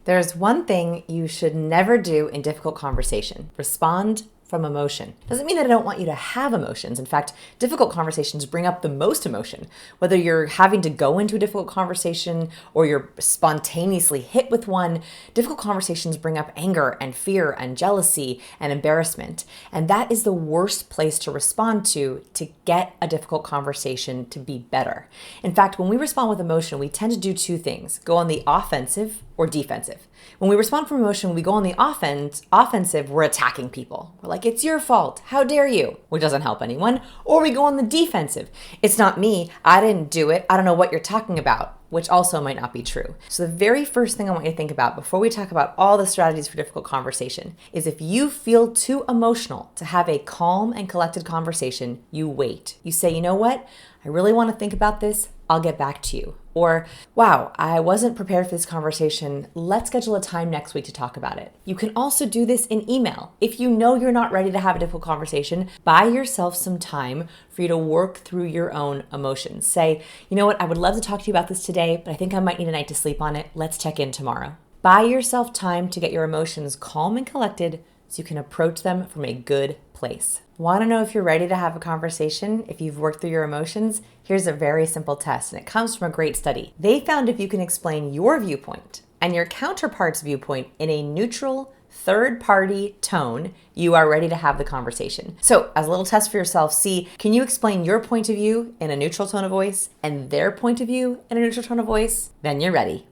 There's one thing you should never do in difficult conversation: respond from emotion. Doesn't mean that I don't want you to have emotions. In fact, difficult conversations bring up the most emotion. Whether you're having to go into a difficult conversation or you're spontaneously hit with one, difficult conversations bring up anger and fear and jealousy and embarrassment. And that is the worst place to respond to get a difficult conversation to be better. In fact, when we respond with emotion, we tend to do two things: go on the offensive or defensive. When we respond from emotion, we go on the offensive, we're attacking people. We're like, it's your fault, how dare you, which doesn't help anyone. Or we go on the defensive. It's not me, I didn't do it, I don't know what you're talking about, which also might not be true. So the very first thing I want you to think about before we talk about all the strategies for difficult conversation is, if you feel too emotional to have a calm and collected conversation, you wait. You say, you know what? I really want to think about this. I'll get back to you. Or, wow, I wasn't prepared for this conversation. Let's schedule a time next week to talk about it. You can also do this in email. If you know you're not ready to have a difficult conversation, buy yourself some time for you to work through your own emotions. Say, you know what, I would love to talk to you about this today, but I think I might need a night to sleep on it. Let's check in tomorrow. Buy yourself time to get your emotions calm and collected so you can approach them from a good place. Want to know if you're ready to have a conversation, if you've worked through your emotions? Here's a very simple test, and it comes from a great study. They found if you can explain your viewpoint and your counterpart's viewpoint in a neutral, third-party tone, you are ready to have the conversation. So, as a little test for yourself, see, can you explain your point of view in a neutral tone of voice and their point of view in a neutral tone of voice? Then you're ready.